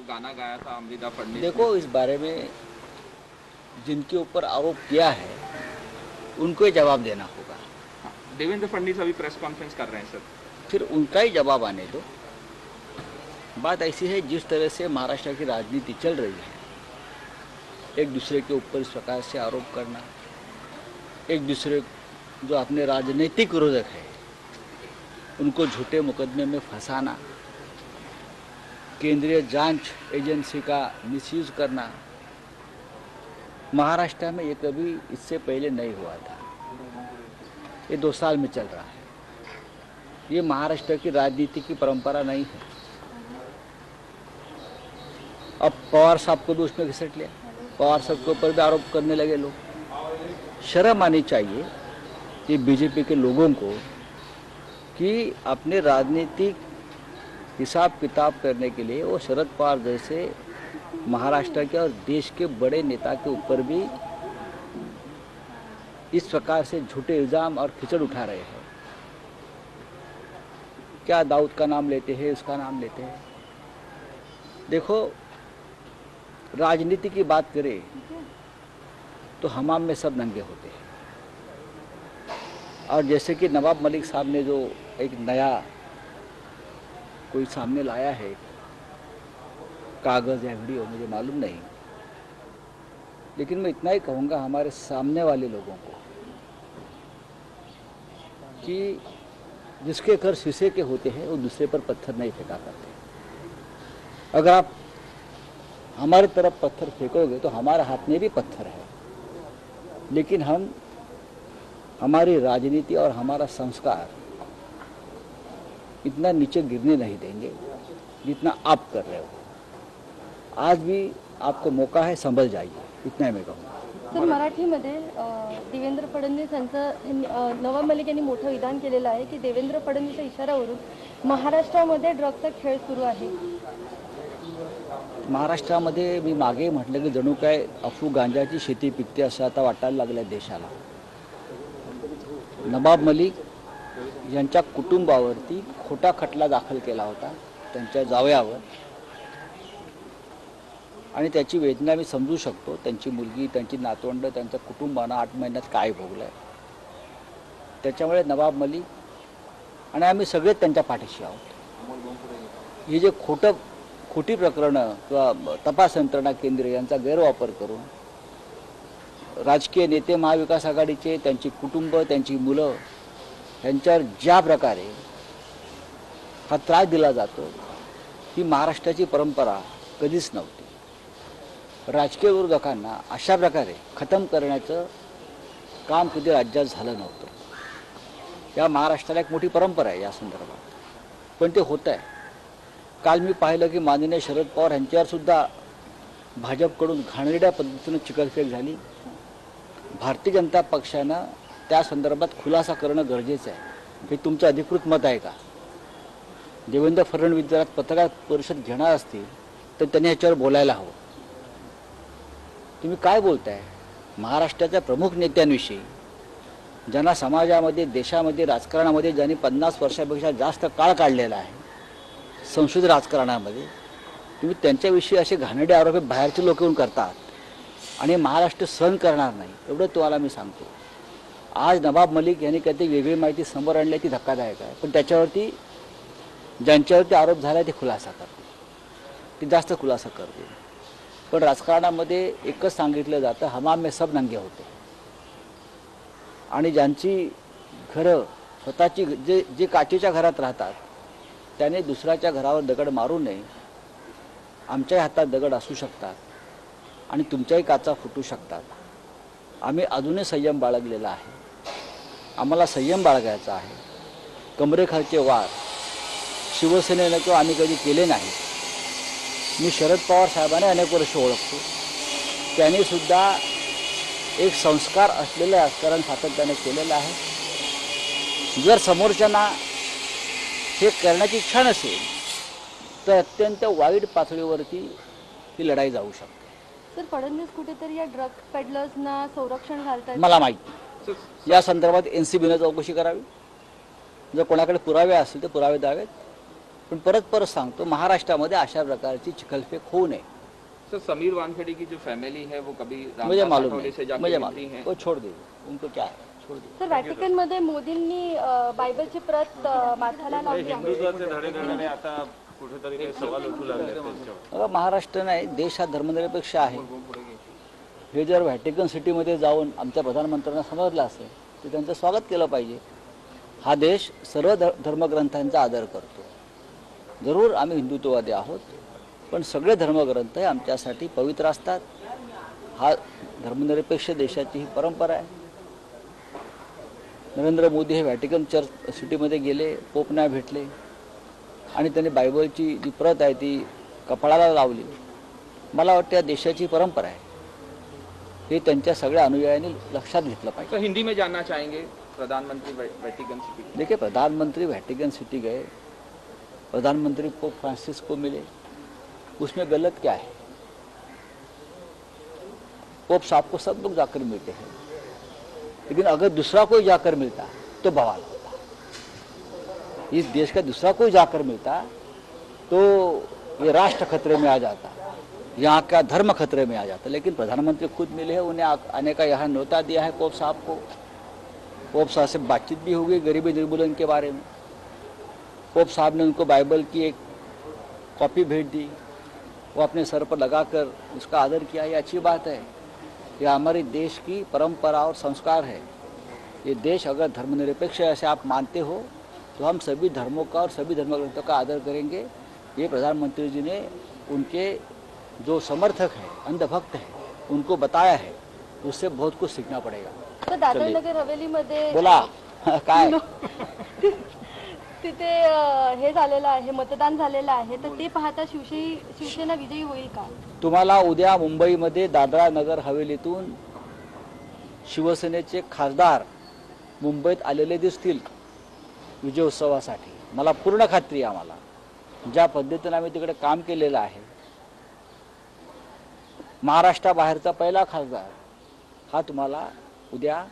जो गाना गाया था अमृता फडणवीस देखो, इस बारे में जिनके ऊपर आरोप किया है उनको ही जवाब देना होगा। हाँ, देवेंद्र फडणवीस अभी प्रेस कॉन्फ्रेंस कर रहे हैं सर। फिर उनका ही जवाब आने दो। बात ऐसी है, जिस तरह से महाराष्ट्र की राजनीति चल रही है, एक दूसरे के ऊपर इस प्रकार से आरोप करना, एक दूसरे जो अपने राजनीतिक विरोधक है उनको झूठे मुकदमे में फंसाना, केंद्रीय जांच एजेंसी का मिसयूज करना, महाराष्ट्र में ये कभी इससे पहले नहीं हुआ था। ये 2 साल में चल रहा है। ये महाराष्ट्र की राजनीति की परंपरा नहीं है। अब पवार साहब को भी उसमें घिसट लिया, पवार साहब के ऊपर भी आरोप करने लगे लोग। शर्म आनी चाहिए ये बीजेपी के लोगों को कि अपने राजनीतिक हिसाब किताब करने के लिए वो शरद पवार जैसे महाराष्ट्र के और देश के बड़े नेता के ऊपर भी इस प्रकार से झूठे इल्जाम और खिचड़ उठा रहे हैं। क्या दाऊद का नाम लेते हैं, उसका नाम लेते हैं। देखो, राजनीति की बात करें तो हमाम में सब नंगे होते हैं। और जैसे कि नवाब मलिक साहब ने जो एक नया कोई सामने लाया है, कागज़ या वीडियो, मुझे मालूम नहीं, लेकिन मैं इतना ही कहूँगा हमारे सामने वाले लोगों को कि जिसके घर शीशे के होते हैं वो दूसरे पर पत्थर नहीं फेंका करते। अगर आप हमारी तरफ पत्थर फेंकोगे तो हमारे हाथ में भी पत्थर है, लेकिन हम हमारी राजनीति और हमारा संस्कार इतना नीचे गिरने नहीं देंगे जितना आप कर रहे हो। आज भी आपको मौका है, संभल जाइए, इतना ही मैं कहूँगा। सर, मराठीमध्ये देवेंद्र फडणवीस यांचं नवाब मलिक यांनी मोठं विधान केलेलं आहे की देवेंद्र फडणवीसच्या इशाऱ्यावरून महाराष्ट्रामध्ये ड्रग्सचा खेळ सुरू आहे। महाराष्ट्रामध्ये मी मागे म्हटलं की जणू काय अफू गांजाची शेती पिकते असं आता वाटायला लागलं देशाला। नवाब मलिक यांच्या कुटुंबावरती खोटा खटला दाखल केला होता त्यांच्या जावयावर, आणि त्याची वेदना मी समजू शकतो। त्यांची मुलगी, त्यांची नातवंड, त्यांच्या कुटुंबानं 8 महिन्यात काय भोगलं। त्याच्यामुळे नवाब मलिक आणि आम्ही सगळे त्यांच्या पाठीशी आहोत। हे जे खोटी प्रकरणं किंवा तपास यंत्रणा केंद्र यांचा गैरवापर करून राजकीय नेते, महाविकास आघाडीचे, त्यांची कुटुंब, त्यांची मुलं यांच्यावर ज्या प्रकारे हा त्रास दिला जातो, ही महाराष्ट्राची परंपरा कधीच नव्हती। राजकीय विरोधकांना अशा प्रकारे खतम करण्याचं काम कधी राज्यात झालं नव्हतं। या महाराष्ट्राला एक मोठी परंपरा आहे या संदर्भात, पण ते होत आहे। काल मी पाहिलं की माननीय शरद पवार यांच्यावर सुद्धा भाजपकडून घाणेरड्या पद्धतीनं चिकलफेक झाली। भारतीय जनता पक्षानं त्या संदर्भात खुलासा करणं गरजेचं आहे। हे तुमचं अधिकृत मत आहे का? देवेंद्र फडणवीस जर पत्रकार परिषद घेणार असतील तर त्यांनी याच्यावर बोलायला हवं। तुम्ही काय बोलताय? महाराष्ट्राच्या प्रमुख नेत्यांविषयी, ज्यांना समाजामध्ये, देशामध्ये, राजकारणामध्ये ज्यांनी 50 वर्षापेक्षा जास्त काळ काढलेला आहे संसदीय राजकारणामध्ये, तुम्ही त्यांच्याविषयी असे घाणेरडे आरोप बाहेरचे लोक येऊन करतात आणि महाराष्ट्र सहन करणार नाही, एवढं तुम्हाला मी सांगतो। आज नवाब मलिक यांनी कधी वेगळी माहिती समोर आणली ती धक्कादायक आहे, पण त्याच्यावरती ज्यांच्यावरती आरोप झाला ते खुलासा करतील, ते जास्त खुलासा करतील। पण राजकारणामध्ये एकच सांगितलं जातं, हमाम में सब नंगे होते। आणि ज्यांची घरं स्वतःची जे काचेच्या घरात राहतात त्याने दुसऱ्याच्या घरावर दगड मारू नये। आमच्याही हातात दगड असू शकतात आणि तुमच्याही काचा फुटू शकतात। आम्ही अजूनही संयम बाळगलेला आहे, आम्हाला संयम बाळगायचा आहे। कमरेखालचे वार शिवसेनेनं किंवा आम्ही कधी केले नाही। मी शरद पवार साहेबांना अनेक वर्ष ओळखतो, त्यांनी सुद्धा एक संस्कार असलेलं राजकारण सातत्याने केलेलं आहे। जर समोरच्यांना हे करण्याची इच्छा नसेल तर अत्यंत वाईट पातळीवरती ही लढाई जाऊ शकते। सर, फडणवीस कुठेतरी या ड्रग्स पेडलर्सना संरक्षण घालतात मला माहिती, या संदर्भात एनसीबीने चौकशी करावी। जर कोणाकडे पुरावे असतील तर पुरावे द्यावेत, पण परत परत सांगतो, महाराष्ट्रामध्ये अशा प्रकारची चिखलफेक होऊ नये. सर समीर वानखेड़े की जो फैमिली है वो कभी मुझे रामदास मालूम आठवले से नहीं, जाके मुझे मिली मालूम, है? वो छोड़ दे, उनको क्या है, छोड़ दे. सर व्हॅटिकन मध्ये मोदींनी बायबलची प्रत माथ्याला लावली आहे. हिंदुत्वाचे धडे देणारे आता कुठेतरी काही सवाल उठू लागले त्यांच्यावर. बघा, महाराष्ट्र नाही, देश हा धर्मनिरपेक्ष आहे. हे जर व्हॅटिकन सिटीमध्ये जाऊन आमच्या प्रधानमंत्र्यांना समजलं असेल तर त्यांचं स्वागत केलं पाहिजे. हा देश सर्व धर्मग्रंथांचा आदर करतो. जरूर आम्ही हिंदुत्ववादी आहोत, पण सगळे धर्मग्रंथ हे आमच्यासाठी पवित्र असतात. हा धर्मनिरपेक्ष देशाची ही परंपरा आहे. नरेंद्र मोदी हे व्हॅटिकन चर्च सिटीमध्ये गेले, पोपना भेटले आणि त्यांनी बायबलची जी प्रत आहे ती कपाळाला लावली. मला वाटतं या देशाची परंपरा आहे, हे त्यांच्या सगळ्या अनुयायांनी लक्षात घेतलं पाहिजे. सर हिंदी में जानना चाहेंगे प्रधानमंत्री वेटिकन सिटी. देखिए, प्रधानमंत्री व्हॅटिकन सिटी गए, प्रधानमंत्री पोप फ्रांसिस को मिले, उसमें गलत क्या है? पोप साहब को सब लोग जाकर मिलते हैं, लेकिन अगर दूसरा कोई जाकर मिलता तो बवाल होता. इस देश का दूसरा कोई जाकर मिलता तो ये राष्ट्र खतरे में आ जाता, यहाँ का धर्म खतरे में आ जाता. लेकिन प्रधानमंत्री खुद मिले हैं, उन्हें आने का यहाँ न्योता दिया है पोप साहब को. पोप साहब से बातचीत भी हो गई गरीबी निर्मूलन के बारे में. पोप साहब ने उनको बाइबल की एक कॉपी भेज दी, वो अपने सर पर लगाकर उसका आदर किया. ये अच्छी बात है. ये हमारे देश की परंपरा और संस्कार है. ये देश अगर धर्मनिरपेक्ष है ऐसे आप मानते हो तो हम सभी धर्मों का और सभी धर्मग्रंथों का आदर करेंगे. ये प्रधानमंत्री जी ने उनके जो समर्थक हैं, अंधभक्त हैं, उनको बताया है. उससे बहुत कुछ सीखना पड़ेगा. तर दादर नगर हवेलीमध्ये बोला काय तिथे हे झालेलं आहे, मतदान झालेलं आहे, तर ते पाहता शिवसेना विजयी होईल का? तुम्हाला उद्या मुंबईमध्ये दादरा नगर हवेलीतून शिवसेनेचे खासदार मुंबईत आलेले दिसतील विजयोत्सवासाठी. मला पूर्ण खात्री आहे. आम्हाला ज्या पद्धतीने आम्ही तिकडे काम केलेलं आहे, महाराष्ट्राबाहेरचा पहिला खासदार हा तुम्हाला उद्या